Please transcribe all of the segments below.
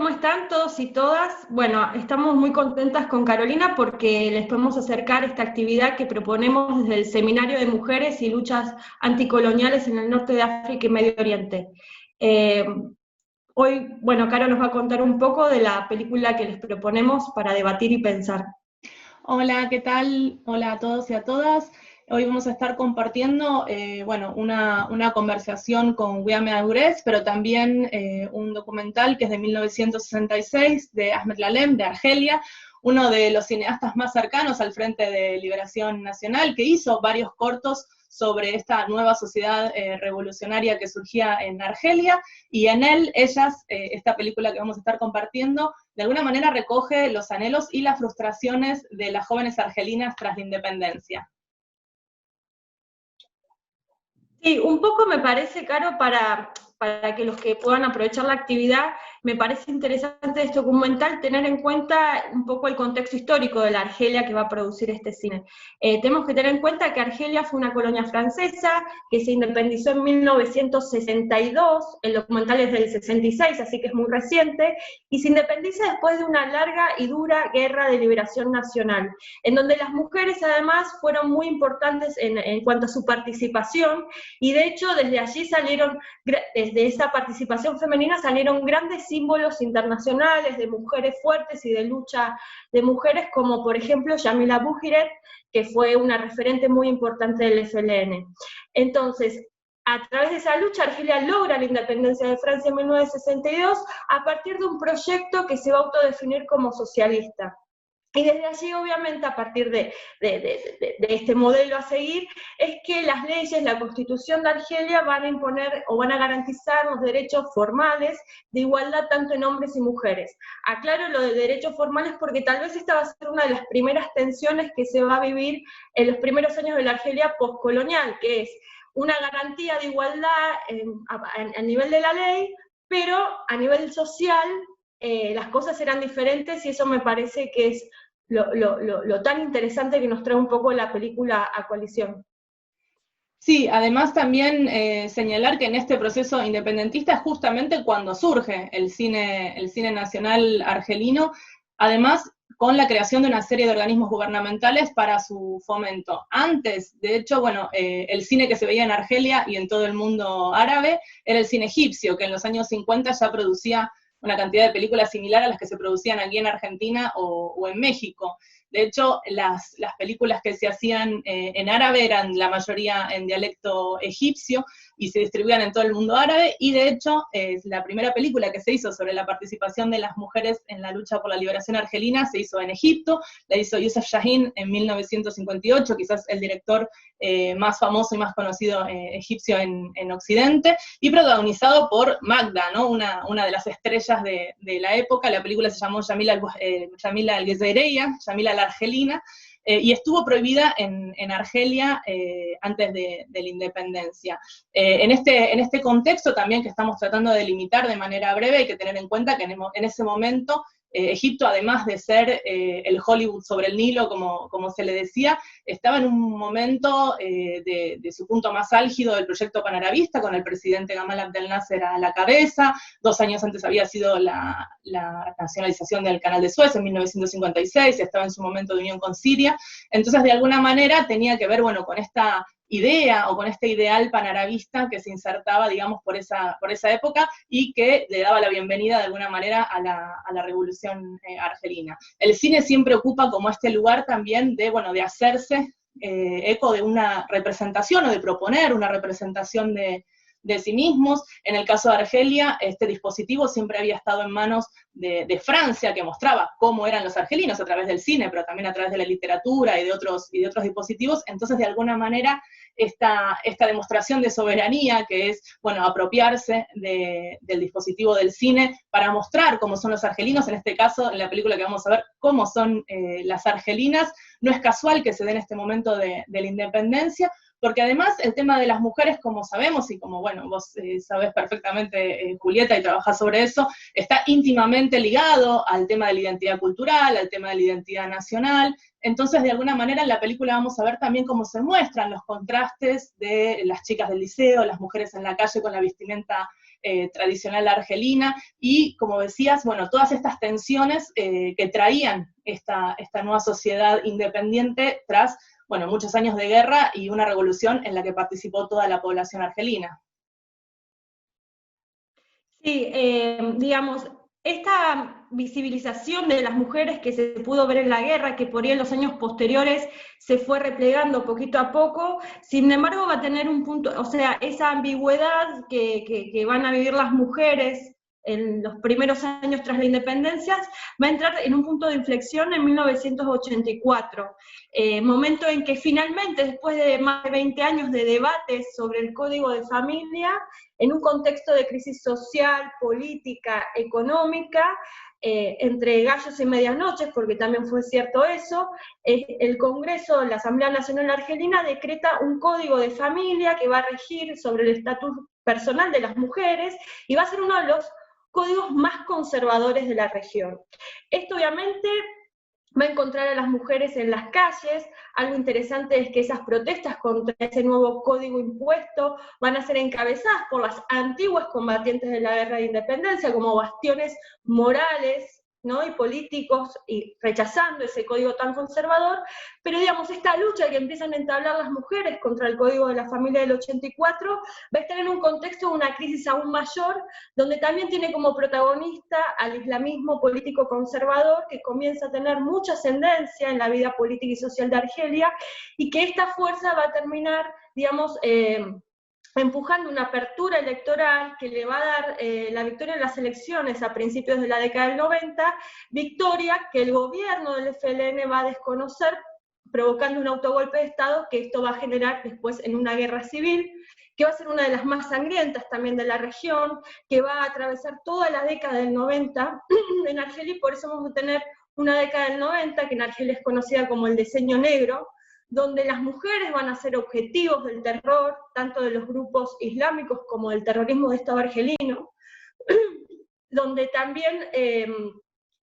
¿cómo están todos y todas? Bueno, estamos muy contentas con Carolina porque les podemos acercar esta actividad que proponemos desde el Seminario de Mujeres y Luchas Anticoloniales en el norte de África y Medio Oriente. Eh, Hoy, bueno, Caro nos va a contar un poco de la película que les proponemos para debatir y pensar. Hola, ¿qué tal? Hola a todos y a todas. Hoy vamos a estar compartiendo, bueno, una conversación con Guillaume Aurès, pero también un documental que es de 1966 de Ahmed Lalem, de Argelia, uno de los cineastas más cercanos al Frente de Liberación Nacional, que hizo varios cortos sobre esta nueva sociedad revolucionaria que surgía en Argelia, y en él, esta película que vamos a estar compartiendo, de alguna manera recoge los anhelos y las frustraciones de las jóvenes argelinas tras la independencia. Sí, un poco me parece, Caro, para que los que puedan aprovechar la actividad, me parece interesante este documental tener en cuenta un poco el contexto histórico de la Argelia que va a producir este cine. Tenemos que tener en cuenta que Argelia fue una colonia francesa que se independizó en 1962, el documental es del 66, así que es muy reciente, y se independiza después de una larga y dura guerra de liberación nacional, en donde las mujeres además fueron muy importantes en cuanto a su participación, y de hecho desde allí salieron, desde esa participación femenina salieron grandes símbolos internacionales de mujeres fuertes y de lucha de mujeres, como por ejemplo Yamila Bouhiret, que fue una referente muy importante del FLN. Entonces, a través de esa lucha, Argelia logra la independencia de Francia en 1962 a partir de un proyecto que se va a autodefinir como socialista. Y desde allí, obviamente, a partir de este modelo a seguir, es que las leyes, la Constitución de Argelia van a imponer o van a garantizar los derechos formales de igualdad tanto en hombres y mujeres. Aclaro lo de derechos formales porque tal vez esta va a ser una de las primeras tensiones que se va a vivir en los primeros años de la Argelia postcolonial, que es una garantía de igualdad a nivel de la ley, pero a nivel social las cosas eran diferentes, y eso me parece que es lo tan interesante que nos trae un poco la película A Coalición. Sí, además también señalar que en este proceso independentista es justamente cuando surge el cine nacional argelino, además con la creación de una serie de organismos gubernamentales para su fomento. Antes, de hecho, bueno, el cine que se veía en Argelia y en todo el mundo árabe era el cine egipcio, que en los años 50 ya producía una cantidad de películas similar a las que se producían aquí en Argentina o en México. De hecho, las películas que se hacían en árabe eran la mayoría en dialecto egipcio y se distribuían en todo el mundo árabe, y de hecho la primera película que se hizo sobre la participación de las mujeres en la lucha por la liberación argelina se hizo en Egipto, la hizo Youssef Chahine en 1958, quizás el director más famoso y más conocido egipcio en Occidente, y protagonizado por Magda, ¿no? una de las estrellas de la época. La película se llamó Yamila al-Gezeireya, Yamila la Argelina, y estuvo prohibida en Argelia antes de la independencia. En este contexto también que estamos tratando de delimitar de manera breve, hay que tener en cuenta que en ese momento Egipto, además de ser el Hollywood sobre el Nilo, como se le decía, estaba en un momento de su punto más álgido del proyecto panarabista, con el presidente Gamal Abdel Nasser a la cabeza. 2 años antes había sido la nacionalización del Canal de Suez en 1956, estaba en su momento de unión con Siria. Entonces, de alguna manera, tenía que ver, bueno, con esta idea o con este ideal panarabista que se insertaba, digamos, por esa época, y que le daba la bienvenida de alguna manera a la revolución argelina. El cine siempre ocupa como este lugar también de, bueno, de hacerse eco de una representación o de proponer una representación de sí mismos. En el caso de Argelia, este dispositivo siempre había estado en manos de Francia, que mostraba cómo eran los argelinos a través del cine, pero también a través de la literatura y de otros dispositivos. Entonces, de alguna manera, esta demostración de soberanía, que es, bueno, apropiarse del dispositivo del cine para mostrar cómo son los argelinos, en este caso, en la película que vamos a ver, cómo son las argelinas. No es casual que se dé en este momento de la independencia, porque además el tema de las mujeres, como sabemos, y como, bueno, vos sabés perfectamente, Julieta, y trabajás sobre eso, está íntimamente ligado al tema de la identidad cultural, al tema de la identidad nacional. Entonces, de alguna manera, en la película vamos a ver también cómo se muestran los contrastes de las chicas del liceo, las mujeres en la calle con la vestimenta tradicional argelina, y como decías, bueno, todas estas tensiones que traían esta nueva sociedad independiente tras, bueno, muchos años de guerra y una revolución en la que participó toda la población argelina. Sí, digamos, esta visibilización de las mujeres que se pudo ver en la guerra, que por ahí en los años posteriores se fue replegando poquito a poco, sin embargo va a tener un punto, o sea, esa ambigüedad que van a vivir las mujeres en los primeros años tras la independencia, va a entrar en un punto de inflexión en 1984, momento en que finalmente, después de más de 20 años de debates sobre el Código de Familia, en un contexto de crisis social, política, económica, entre gallos y medianoches, porque también fue cierto eso, el Congreso, la Asamblea Nacional Argelina, decreta un código de familia que va a regir sobre el estatus personal de las mujeres y va a ser uno de los códigos más conservadores de la región. Esto obviamente va a encontrar a las mujeres en las calles. Algo interesante es que esas protestas contra ese nuevo código impuesto van a ser encabezadas por las antiguas combatientes de la guerra de independencia como bastiones morales, ¿no?, y políticos, y rechazando ese código tan conservador, pero digamos, esta lucha que empiezan a entablar las mujeres contra el Código de la Familia del 84 va a estar en un contexto de una crisis aún mayor, donde también tiene como protagonista al islamismo político conservador, que comienza a tener mucha ascendencia en la vida política y social de Argelia, y que esta fuerza va a terminar, digamos, empujando una apertura electoral que le va a dar la victoria en las elecciones a principios de la década del 90, victoria que el gobierno del FLN va a desconocer, provocando un autogolpe de Estado, que esto va a generar después en una guerra civil, que va a ser una de las más sangrientas también de la región, que va a atravesar toda la década del 90 en Argelia, y por eso vamos a tener una década del 90, que en Argelia es conocida como el Decenio Negro, donde las mujeres van a ser objetivos del terror, tanto de los grupos islámicos como del terrorismo de Estado argelino, donde también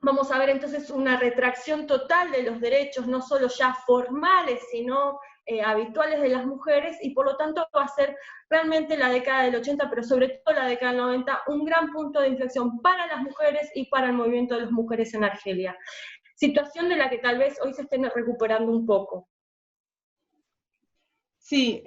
vamos a ver entonces una retracción total de los derechos, no solo ya formales, sino habituales de las mujeres, y por lo tanto va a ser realmente la década del 80, pero sobre todo la década del 90, un gran punto de inflexión para las mujeres y para el movimiento de las mujeres en Argelia. Situación de la que tal vez hoy se estén recuperando un poco. Sí,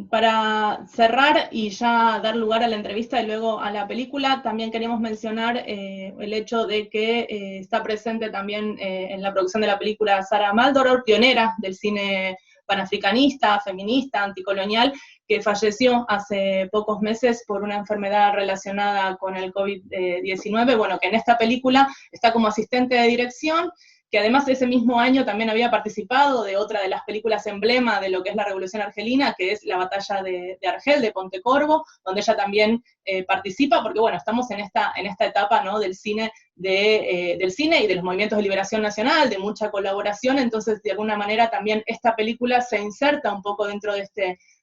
para cerrar y ya dar lugar a la entrevista y luego a la película, también queríamos mencionar el hecho de que está presente también en la producción de la película Sara Maldoror, pionera del cine panafricanista, feminista, anticolonial, que falleció hace pocos meses por una enfermedad relacionada con el COVID-19, bueno, que en esta película está como asistente de dirección, que además ese mismo año también había participado de otra de las películas emblema de lo que es la Revolución Argelina, que es La Batalla de Argel, de Pontecorvo, donde ella también participa, porque bueno, estamos en esta etapa, ¿no?, del cine y de los movimientos de liberación nacional, de mucha colaboración, entonces de alguna manera también esta película se inserta un poco dentro de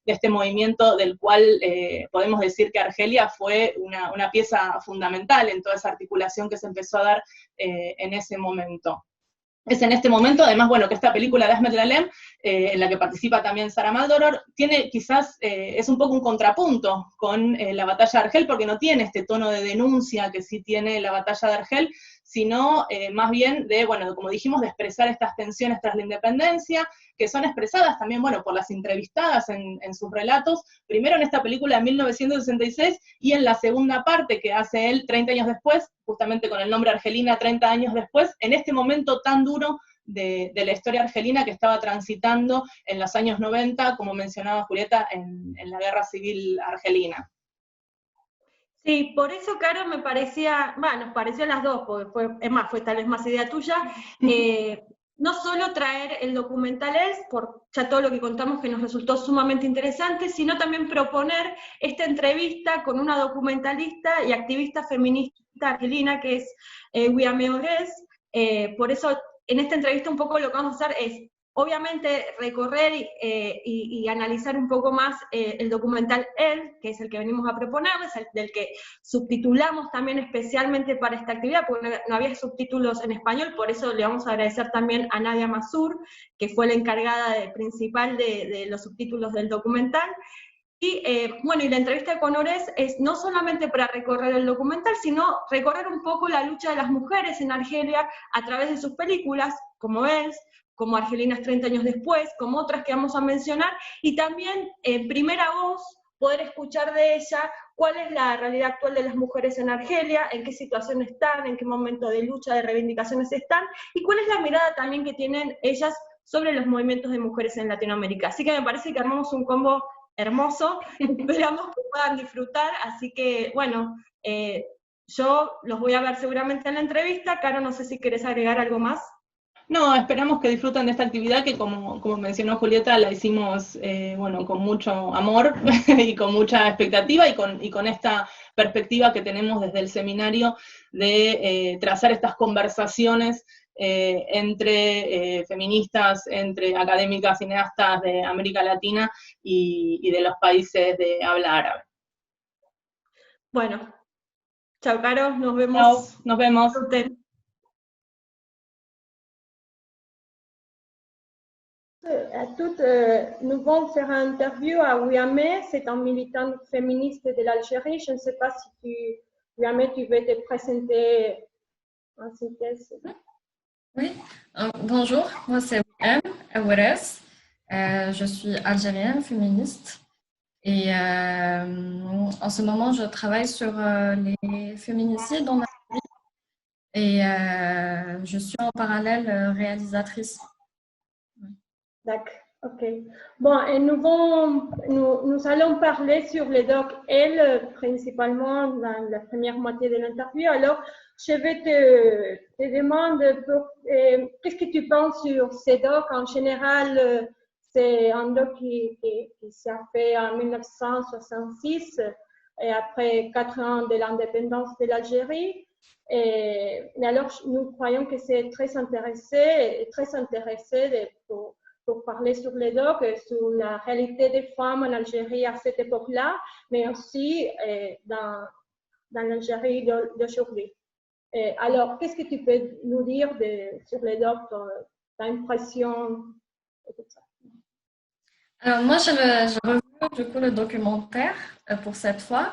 este movimiento del cual podemos decir que Argelia fue una pieza fundamental en toda esa articulación que se empezó a dar en ese momento. Es en este momento, además, bueno, que esta película de Ahmed Lalem, en la que participa también Sara Maldoror, tiene quizás, es un poco un contrapunto con la batalla de Argel, porque no tiene este tono de denuncia que sí tiene la batalla de Argel, sino más bien de, bueno, como dijimos, de expresar estas tensiones tras la independencia, que son expresadas también, bueno, por las entrevistadas en sus relatos, primero en esta película de 1966, y en la segunda parte que hace él 30 años después, justamente con el nombre Argelina, 30 años después, en este momento tan duro de la historia argelina que estaba transitando en los años 90, como mencionaba Julieta, en la guerra civil argelina. Sí, por eso, Caro, me parecía, bueno, nos pareció a las dos, porque fue tal vez más idea tuya, no solo traer el documental por ya todo lo que contamos que nos resultó sumamente interesante, sino también proponer esta entrevista con una documentalista y activista feminista argelina, que es Wiame Ores. Por eso, en esta entrevista un poco lo que vamos a hacer es, obviamente, recorrer y analizar un poco más el documental Él, que es el que venimos a proponerles, del que subtitulamos también especialmente para esta actividad, porque no había subtítulos en español, por eso le vamos a agradecer también a Nadia Masur, que fue la encargada principal de los subtítulos del documental. bueno, y la entrevista con Ores es no solamente para recorrer el documental, sino recorrer un poco la lucha de las mujeres en Argelia a través de sus películas, como es, como Argelinas 30 años después, como otras que vamos a mencionar, y también en primera voz poder escuchar de ella cuál es la realidad actual de las mujeres en Argelia, en qué situación están, en qué momento de lucha, de reivindicaciones están, y cuál es la mirada también que tienen ellas sobre los movimientos de mujeres en Latinoamérica. Así que me parece que armamos un combo hermoso, esperamos que puedan disfrutar, así que bueno, yo los voy a ver seguramente en la entrevista. Caro, no sé si querés agregar algo más. No, esperamos que disfruten de esta actividad que, como mencionó Julieta, la hicimos bueno, con mucho amor y con mucha expectativa y con esta perspectiva que tenemos desde el seminario de trazar estas conversaciones entre feministas, entre académicas, cineastas de América Latina y de los países de habla árabe. Bueno, chao Caro, nos vemos. Chao, nos vemos. À toutes, nous vont faire une interview à Ouiamé, c'est un militant féministe de l'Algérie. Je ne sais pas si Ouiamé, tu veux te présenter en synthèse. Oui, bonjour, moi c'est Ouiam Aouares, je suis algérienne, féministe, et en ce moment je travaille sur les féminicides en Algérie et je suis en parallèle réalisatrice. D'accord, ok. Bon, et nous allons parler sur les docs L, principalement dans la première moitié de l'interview. Alors, je vais te demander, qu'est-ce que tu penses sur ces docs? En général, c'est un doc qui s'est fait en 1966, et après 4 ans de l'indépendance de l'Algérie. Mais alors, nous croyons que c'est très intéressé pour parler sur les docs, sur la réalité des femmes en Algérie à cette époque-là, mais aussi dans l'Algérie d'aujourd'hui. Alors, qu'est-ce que tu peux nous dire sur les docs, ta impression et tout ça? Alors moi, j'ai revu du coup le documentaire pour cette fois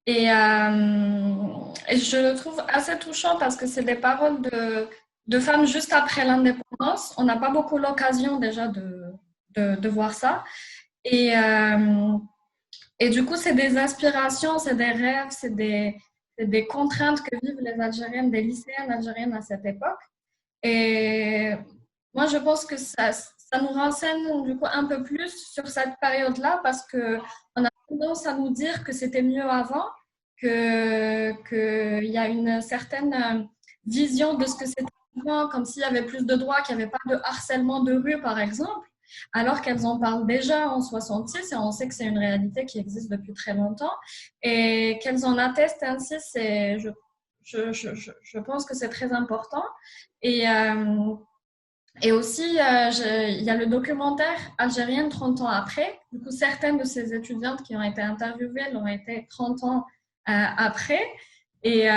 et je le trouve assez touchant parce que c'est des paroles de femmes juste après l'indépendance. On n'a pas beaucoup l'occasion déjà de voir ça. Et du coup, c'est des aspirations, c'est des rêves, c'est des contraintes que vivent les Algériennes, des lycéennes algériennes à cette époque. Et moi, je pense que ça nous renseigne du coup un peu plus sur cette période-là parce qu'on a tendance à nous dire que c'était mieux avant, qu'il y a une certaine vision de ce que c'était avant, comme s'il y avait plus de droits, qu'il n'y avait pas de harcèlement de rue, par exemple, alors qu'elles en parlent déjà en 66 et on sait que c'est une réalité qui existe depuis très longtemps et qu'elles en attestent ainsi, je pense que c'est très important. Et aussi, il y a le documentaire Algérienne 30 ans après. Du coup, certaines de ces étudiantes qui ont été interviewées l'ont été 30 ans après. Et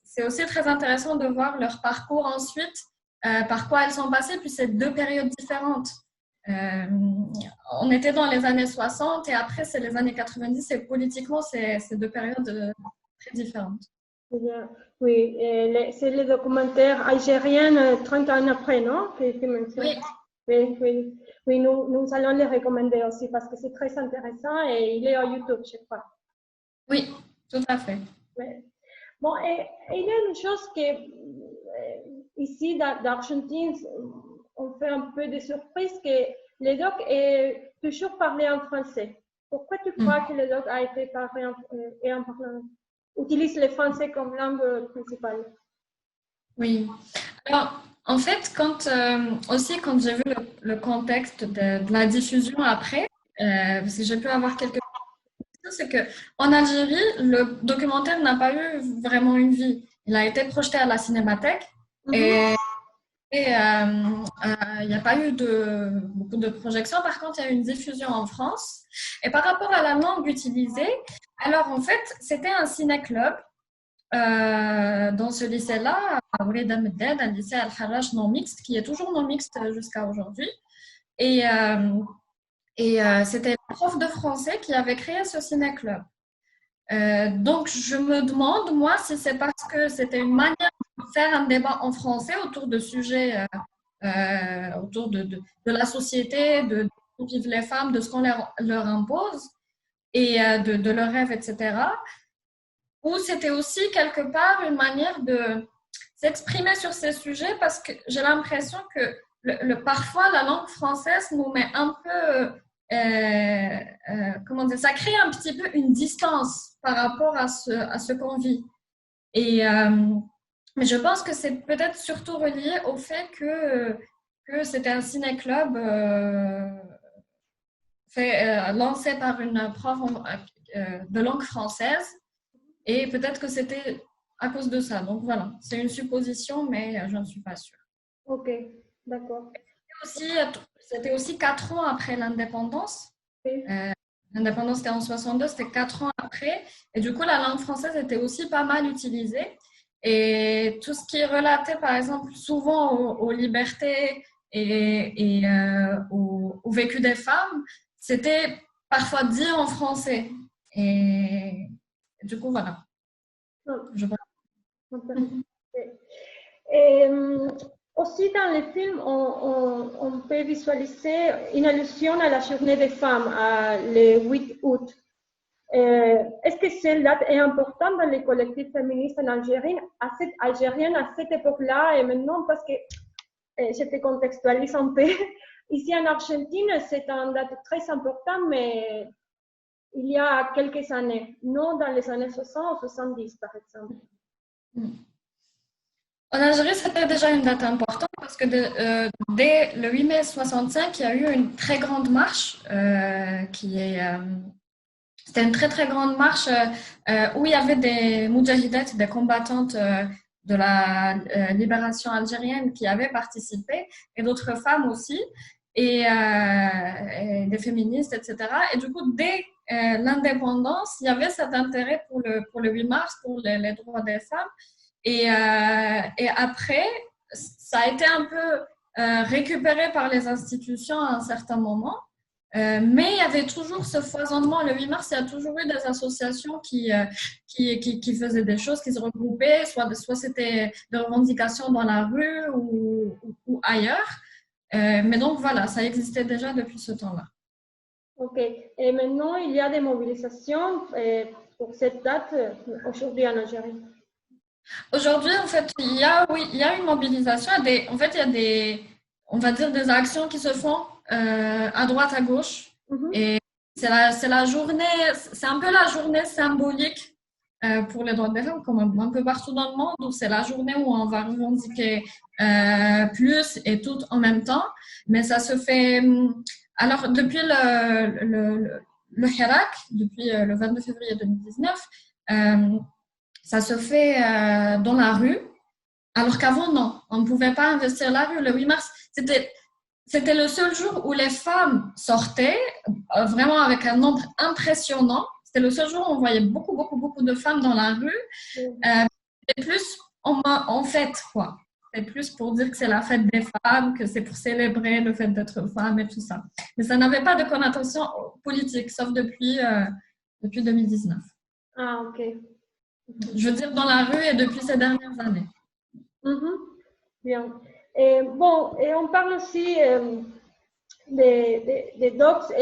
c'est aussi très intéressant de voir leur parcours ensuite, par quoi elles sont passées, puis c'est 2 périodes différentes. On était dans les années 60 et après, c'est les années 90 et politiquement, c'est 2 périodes très différentes. Oui, c'est le documentaire algérien 30 ans après, non? Oui. Oui, nous allons le recommander aussi parce que c'est très intéressant et il est sur YouTube, je crois. Oui, tout à fait. Oui. Bon, et il y a une chose que ici, d'Argentine, on fait un peu de surprise que le doc est toujours parlé en français. Pourquoi tu crois que le doc a été parlé en parlant? Utilise le français comme langue principale. Oui. Alors, en fait, quand j'ai vu le contexte de la diffusion après, parce que j'ai pu avoir quelques questions, c'est qu'en Algérie, le documentaire n'a pas eu vraiment une vie. Il a été projeté à la Cinémathèque et il n'y a pas eu beaucoup de projections. Par contre, il y a eu une diffusion en France. Et par rapport à la langue utilisée, alors en fait, c'était un ciné-club dans ce lycée-là, à Oued Ameddad, un lycée Al-Harrach non mixte, qui est toujours non mixte jusqu'à aujourd'hui. Et Et c'était le prof de français qui avait créé ce ciné-club. Donc, je me demande, moi, si c'est parce que c'était une manière de faire un débat en français autour de sujets, autour de la société, de où vivent les femmes, de ce qu'on leur impose et de leurs rêves, etc. Ou c'était aussi quelque part une manière de s'exprimer sur ces sujets parce que j'ai l'impression que parfois la langue française nous met un peu, comment dire, ça crée un petit peu une distance par rapport à ce qu'on vit. Et mais je pense que c'est peut-être surtout relié au fait que c'était un ciné-club lancé par une prof de langue française et peut-être que c'était à cause de ça. Donc voilà, c'est une supposition, mais je ne suis pas sûre. Ok, d'accord. C'était aussi 4 ans après l'indépendance. Oui. L'indépendance était en 62, c'était 4 ans après. Et du coup, la langue française était aussi pas mal utilisée. Et tout ce qui est relaté, par exemple, souvent aux libertés et au vécu des femmes, c'était parfois dit en français. Et du coup, voilà. Je Et aussi dans les films, on peut visualiser une allusion à la journée des femmes, le 8 août. Est-ce que cette date est importante dans les collectifs féministes en Algérie, à cette époque-là et maintenant, parce que je te contextualise un peu. Ici en Argentine, c'est une date très importante, mais il y a quelques années, non dans les années 60 ou 70 par exemple. En Algérie, c'était déjà une date importante parce que dès le 8 mai 65, il y a eu une très grande marche c'était une très très grande marche où il y avait des moudjahidettes, des combattantes de la libération algérienne qui avaient participé et d'autres femmes aussi et des féministes, etc. Et du coup, dès l'indépendance, il y avait cet intérêt pour le 8 mars, pour les droits des femmes. Et après, ça a été un peu récupéré par les institutions à un certain moment. Mais il y avait toujours ce foisonnement. Le 8 mars, il y a toujours eu des associations qui faisaient des choses, qui se regroupaient, soit c'était des revendications dans la rue ou ailleurs. Mais donc voilà, ça existait déjà depuis ce temps-là. Ok. Et maintenant, il y a des mobilisations pour cette date aujourd'hui en Algérie. Aujourd'hui, en fait, il y a une mobilisation. En fait, il y a on va dire, des actions qui se font à droite, à gauche. Et c'est la journée, c'est un peu la journée symbolique pour les droits des femmes, comme un peu partout dans le monde, où c'est la journée où on va revendiquer plus et tout en même temps. Mais ça se fait. Alors, depuis le Hirak, depuis le 22 février 2019, ça se fait dans la rue, alors qu'avant, non. On ne pouvait pas investir la rue. Le 8 mars, c'était le seul jour où les femmes sortaient, vraiment avec un nombre impressionnant. C'était le seul jour où on voyait beaucoup, beaucoup, beaucoup de femmes dans la rue. Et plus en fête, quoi. C'est plus pour dire que c'est la fête des femmes, que c'est pour célébrer le fait d'être femme et tout ça. Mais ça n'avait pas de connotation politique, sauf depuis 2019. Ah, ok. Je veux dire, dans la rue et depuis ces dernières années. Bien. Et bon, et on parle aussi des docs.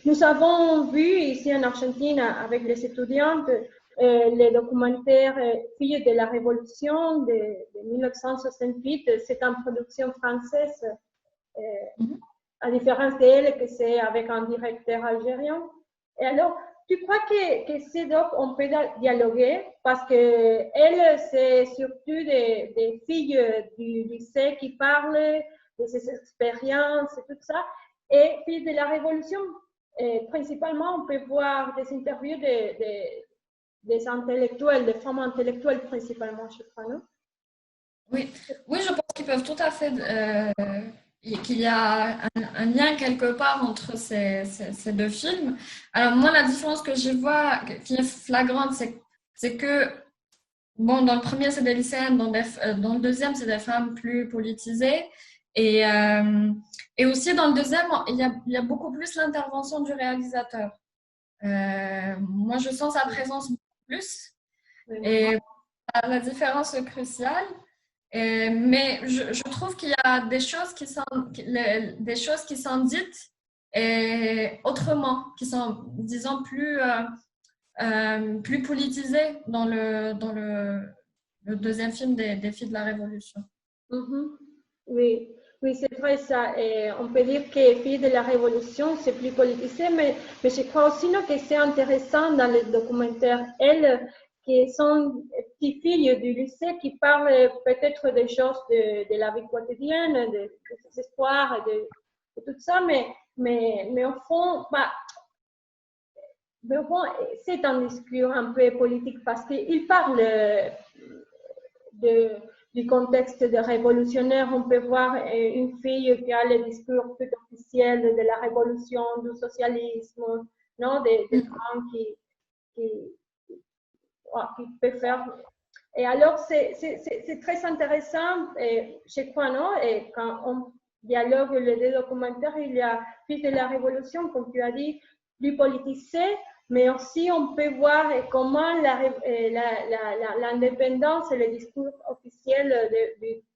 Nous avons vu ici en Argentine avec les étudiantes les documentaires Filles de la Révolution de 1968. C'est une production française, à différence d'elle, que c'est avec un directeur algérien. Et alors, tu crois que ces docs, on peut dialoguer parce que elles, c'est surtout des filles du lycée qui parlent de ces expériences et tout ça. Et Filles de la Révolution, principalement, on peut voir des interviews des intellectuels, des femmes intellectuelles principalement, je crois, non? Oui, je pense qu'ils peuvent tout à fait... qu'il y a un lien quelque part entre ces deux films. Alors moi, la différence que je vois, qui est flagrante, c'est que, bon, dans le premier, c'est des lycéennes, dans le deuxième, c'est des femmes plus politisées. Et aussi dans le deuxième, il y a beaucoup plus l'intervention du réalisateur. Moi, je sens sa présence beaucoup plus. Et la différence cruciale. Mais je trouve qu'il y a des choses qui sont dites autrement, qui sont, disons, plus politisées dans le deuxième film des Filles de la Révolution. Oui, oui, c'est vrai ça. Et on peut dire que Filles de la Révolution, c'est plus politisé, mais je crois aussi que c'est intéressant dans le documentaire, elles, qui sont petites filles du lycée qui parlent peut-être des choses de la vie quotidienne, de ses espoirs, de tout ça, mais au fond, c'est un discours un peu politique parce qu'il parle du contexte de révolutionnaire. On peut voir une fille qui a le discours tout officiel de la révolution, du socialisme, non, des femmes qui peut faire. Et alors, c'est très intéressant, je crois, non? Et quand on dialogue les deux documentaires, il y a Filles de la Révolution, comme tu as dit, plus politisé, mais aussi on peut voir comment l'indépendance et le discours officiel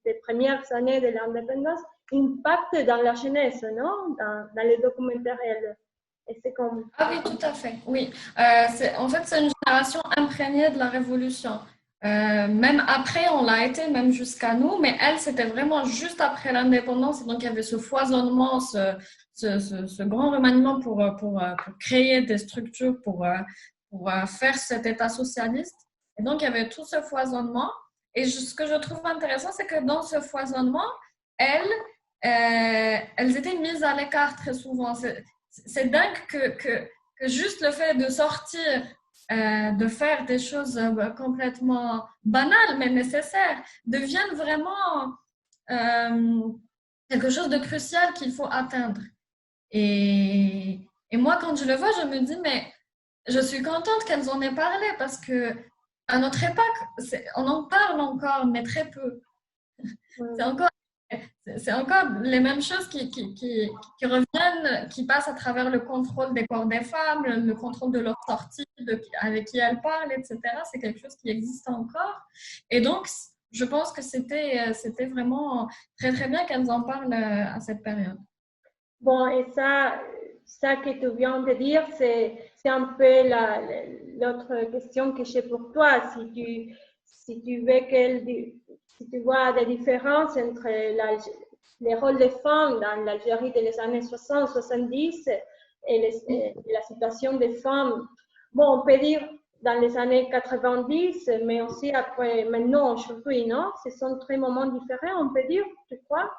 des premières années de l'indépendance impactent dans la jeunesse, non? Dans les documentaires réels. Et c'est comme... Ah oui, tout à fait, oui. En fait, c'est une génération imprégnée de la Révolution. Même après, on l'a été, même jusqu'à nous, mais elle, c'était vraiment juste après l'indépendance. Et donc, il y avait ce foisonnement, ce grand remaniement pour créer des structures, pour faire cet État socialiste. Et donc, il y avait tout ce foisonnement. Et ce que je trouve intéressant, c'est que dans ce foisonnement, elles étaient mises à l'écart très souvent. C'est dingue que juste le fait de sortir, de faire des choses complètement banales mais nécessaires, devienne vraiment quelque chose de crucial qu'il faut atteindre. Et moi, quand je le vois, je me dis, mais je suis contente qu'elles en aient parlé parce que à notre époque, on en parle encore, mais très peu. C'est encore les mêmes choses qui reviennent, qui passent à travers le contrôle des corps des femmes, le contrôle de leur sortie, avec qui elles parlent, etc. C'est quelque chose qui existe encore. Et donc, je pense que c'était vraiment très, très bien qu'elles en parlent à cette période. Bon, et ça que tu viens de dire, c'est un peu l'autre question que j'ai pour toi. Si tu vois des différences entre les rôles des femmes dans l'Algérie des années 60-70 et la situation des femmes, bon, on peut dire dans les années 90, mais aussi après, maintenant, aujourd'hui, non? Ce sont très moments différents, on peut dire, tu crois?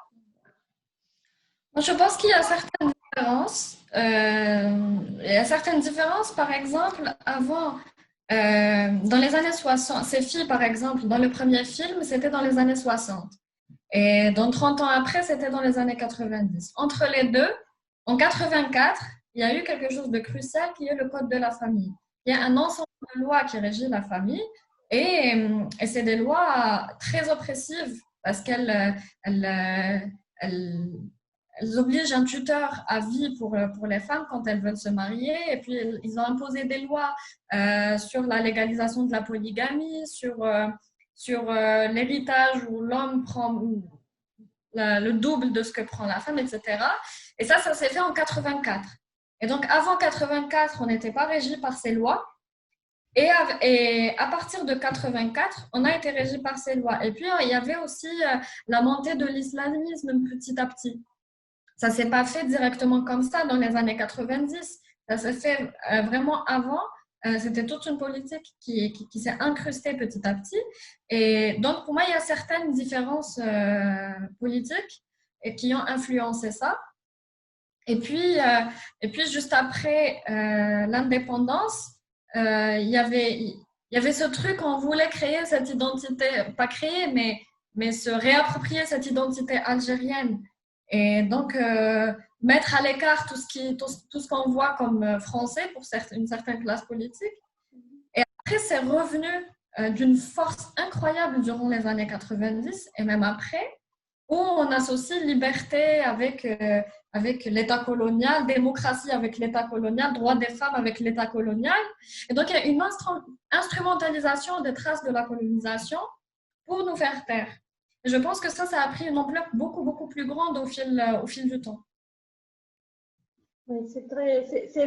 Je pense qu'il y a certaines différences. Il y a certaines différences, par exemple, avant, dans les années 60, ces filles, par exemple, dans le premier film, c'était dans les années 60. Et donc, 30 ans après, c'était dans les années 90. Entre les deux, en 84, il y a eu quelque chose de crucial qui est le Code de la famille. Il y a un ensemble de lois qui régit la famille et c'est des lois très oppressives parce qu'elles obligent un tuteur à vie pour les femmes quand elles veulent se marier. Et puis, ils ont imposé des lois sur la légalisation de la polygamie, sur l'héritage où l'homme prend le double de ce que prend la femme, etc. Et ça s'est fait en 84. Et donc, avant 84, on n'était pas régi par ces lois. Et à partir de 84, on a été régi par ces lois. Et puis, il y avait aussi la montée de l'islamisme petit à petit. Ça ne s'est pas fait directement comme ça dans les années 90. Ça s'est fait vraiment avant. C'était toute une politique qui s'est incrustée petit à petit. Et donc, pour moi, il y a certaines différences politiques qui ont influencé ça. Et puis juste après l'indépendance, il y avait ce truc, on voulait créer cette identité, pas créer, mais se réapproprier cette identité algérienne. Et donc, mettre à l'écart tout ce qu'on voit comme français pour une certaine classe politique. Et après, c'est revenu d'une force incroyable durant les années 90 et même après. où on associe liberté avec l'État colonial, démocratie avec l'État colonial, droits des femmes avec l'État colonial. Et donc, il y a une instrumentalisation des traces de la colonisation pour nous faire taire. Et je pense que ça a pris une ampleur beaucoup plus grande au fil du temps. Oui, c'est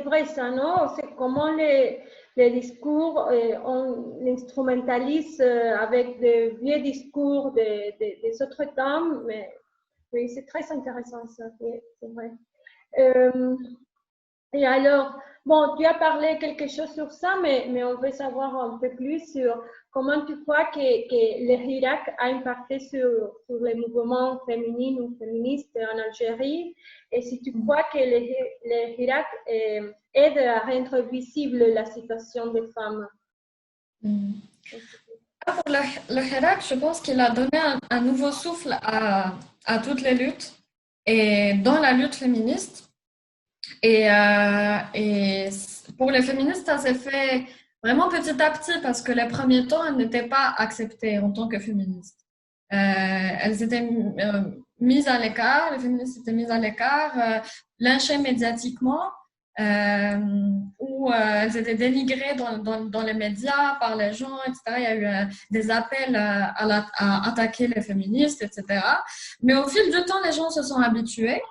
vrai ça, non? C'est comment les discours, on l'instrumentalise avec de vieux discours des autres temps, mais oui, c'est très intéressant ça, oui, c'est vrai. Et alors, bon, tu as parlé quelque chose sur ça, mais on veut savoir un peu plus sur comment tu crois que le Hirak a impacté sur les mouvements féminins ou féministes en Algérie, et si tu crois que le Hirak aide à rendre visible la situation des femmes. Pour le Hirak, je pense qu'il a donné un nouveau souffle à toutes les luttes, et dans la lutte féministe. Et pour les féministes, ça s'est fait vraiment petit à petit parce que les premiers temps, elles n'étaient pas acceptées en tant que féministes. Elles étaient mises à l'écart, les féministes étaient mises à l'écart, lynchées médiatiquement, où elles étaient dénigrées dans les médias par les gens, etc. Il y a eu des appels à attaquer les féministes, etc. Mais au fil du temps, les gens se sont habitués.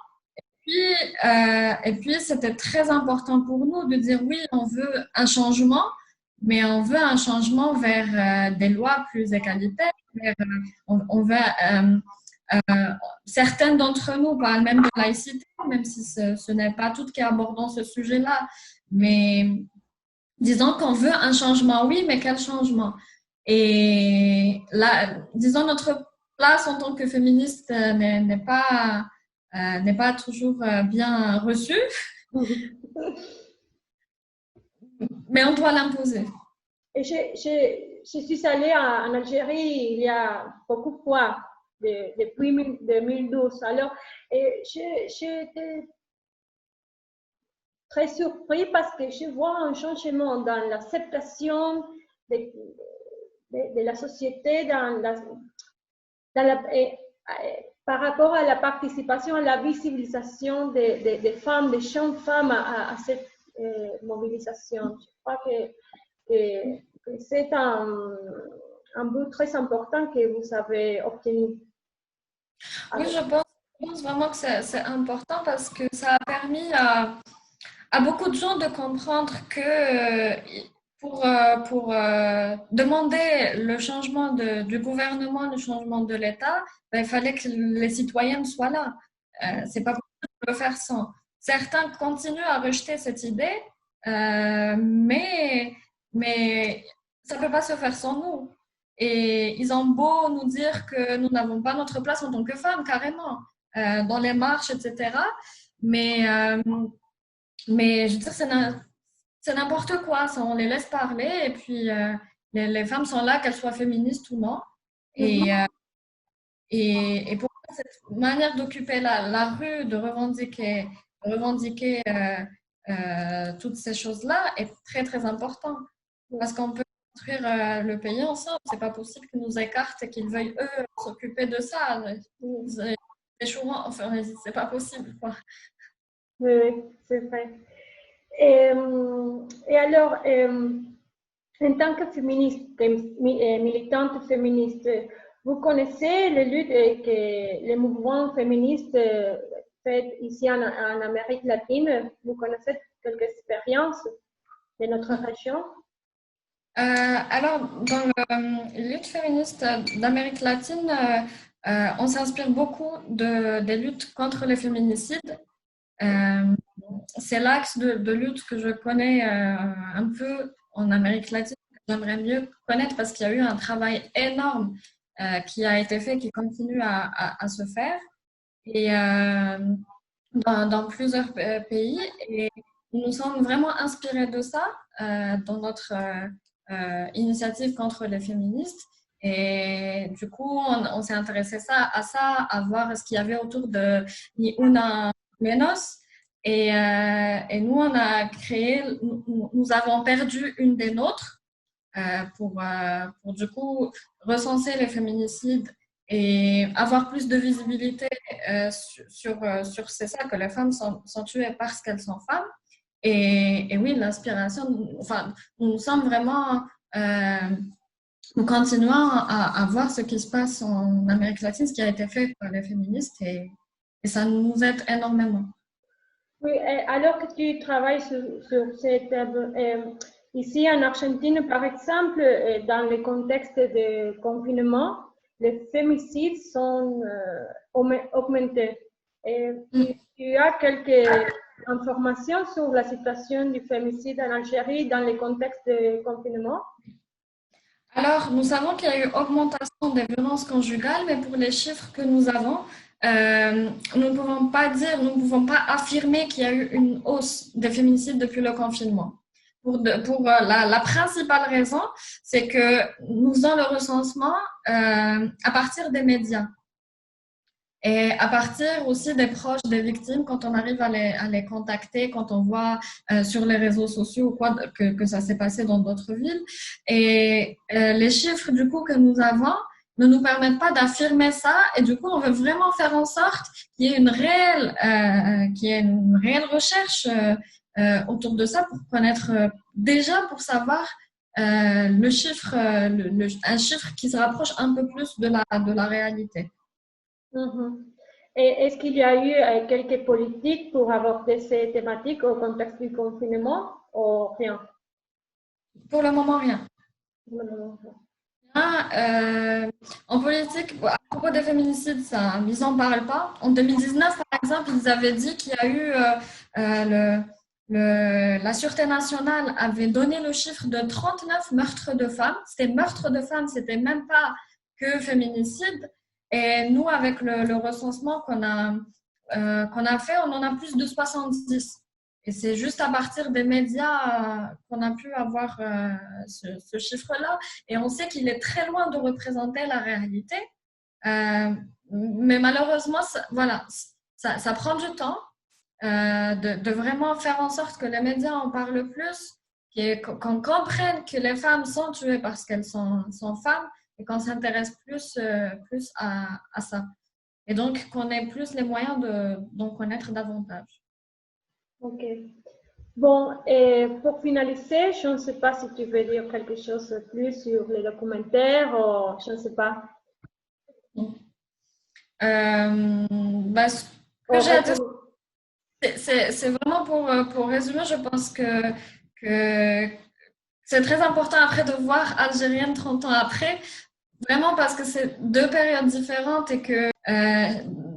Et puis, c'était très important pour nous de dire oui, on veut un changement, mais on veut un changement vers des lois plus égalitaires. On veut, certaines d'entre nous parlent même de laïcité, même si ce n'est pas toutes qui abordent ce sujet-là. Mais disons qu'on veut un changement, oui, mais quel changement? Et là, disons, notre place en tant que féministe n'est pas toujours bien reçue, mais on doit l'imposer. Et je suis allée en Algérie il y a beaucoup de fois, depuis 2012. Alors, j'étais très surpris parce que je vois un changement dans l'acceptation de la société, par rapport à la participation, à la visibilisation des femmes, des jeunes femmes à cette mobilisation. Je crois que c'est un but très important que vous avez obtenu. Oui, je pense vraiment que c'est important parce que ça a permis à beaucoup de gens de comprendre que pour demander le changement du gouvernement, le changement de l'État, il fallait que les citoyennes soient là. C'est pas possible de le faire sans. Certains continuent à rejeter cette idée, mais ça peut pas se faire sans nous. Et ils ont beau nous dire que nous n'avons pas notre place en tant que femmes, carrément, dans les marches, etc. Mais je veux dire, c'est n'importe quoi, ça, on les laisse parler et puis les femmes sont là, qu'elles soient féministes ou non. Et pour moi, cette manière d'occuper la rue, de revendiquer toutes ces choses-là est très, très important. Parce qu'on peut construire le pays ensemble. C'est pas possible qu'ils nous écartent et qu'ils veuillent, eux, s'occuper de ça. Ils échoueront, enfin, c'est pas possible, quoi. Oui, c'est vrai. Et alors, en tant que féministe, militante féministe, vous connaissez les luttes que les mouvements féministes fait ici en Amérique latine? Vous connaissez quelques expériences de notre région? Alors, dans les luttes féministes d'Amérique latine, on s'inspire beaucoup des luttes contre les féminicides. C'est l'axe de lutte que je connais un peu en Amérique latine, que j'aimerais mieux connaître parce qu'il y a eu un travail énorme qui a été fait, qui continue à se faire et dans plusieurs pays. Et nous sommes vraiment inspirés de ça dans notre initiative contre les féministes. Et du coup, on s'est intéressé à ça, à voir ce qu'il y avait autour de Ni Una Menos. Et nous, on a nous avons perdu une des nôtres pour du coup recenser les féminicides et avoir plus de visibilité sur c'est ça, que les femmes sont tuées parce qu'elles sont femmes. Et oui, l'inspiration, enfin, nous sommes vraiment, nous continuons à voir ce qui se passe en Amérique latine, ce qui a été fait par les féministes, et ça nous aide énormément. Oui, alors que tu travailles sur cette ici en Argentine, par exemple, dans le contexte de confinement, les féminicides sont augmentés. Tu as quelques informations sur la situation du féminicide en Algérie dans le contexte de confinement? Alors, nous savons qu'il y a eu augmentation des violences conjugales, mais pour les chiffres que nous avons, nous ne pouvons pas affirmer qu'il y a eu une hausse des féminicides depuis le confinement. La principale raison, c'est que nous faisons le recensement à partir des médias et à partir aussi des proches des victimes, quand on arrive à les contacter, quand on voit sur les réseaux sociaux ou quoi que ça s'est passé dans d'autres villes. Et les chiffres du coup que nous avons ne nous permettent pas d'affirmer ça, et du coup on veut vraiment faire en sorte qu'il y ait une réelle recherche autour de ça, pour connaître déjà, pour savoir le chiffre, un chiffre qui se rapproche un peu plus de la réalité. Mm-hmm. Et est-ce qu'il y a eu quelques politiques pour aborder ces thématiques au contexte du confinement ou rien? Pour le moment, rien. En politique, à propos des féminicides, ils n'en parlent pas. En 2019, par exemple, ils avaient dit qu'il y a eu la Sûreté nationale avait donné le chiffre de 39 meurtres de femmes. C'était meurtres de femmes, c'était même pas que féminicide. Et nous, avec le recensement qu'on a fait, on en a plus de 70. Et c'est juste à partir des médias qu'on a pu avoir ce chiffre-là. Et on sait qu'il est très loin de représenter la réalité. Mais malheureusement, ça prend du temps de vraiment faire en sorte que les médias en parlent plus, qu'on comprenne que les femmes sont tuées parce qu'elles sont femmes, et qu'on s'intéresse plus à ça. Et donc, qu'on ait plus les moyens d'en connaître davantage. Ok. Bon, et pour finaliser, je ne sais pas si tu veux dire quelque chose de plus sur les documentaires, ou je ne sais pas. Ce que j'ai à dire, c'est vraiment pour résumer, je pense que c'est très important après de voir Algérienne 30 ans après, vraiment parce que c'est deux périodes différentes, et que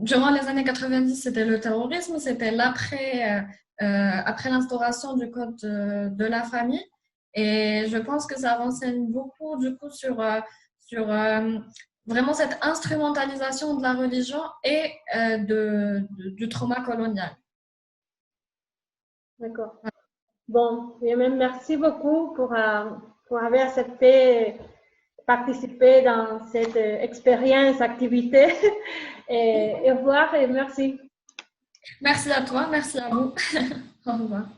durant les années 90, c'était le terrorisme, c'était après l'instauration du code de la famille, et je pense que ça renseigne beaucoup du coup sur vraiment cette instrumentalisation de la religion et du trauma colonial. D'accord. Bon, merci beaucoup pour avoir accepté participer dans cette expérience, activité. Et au revoir et merci. Merci à toi, merci à vous. Au revoir.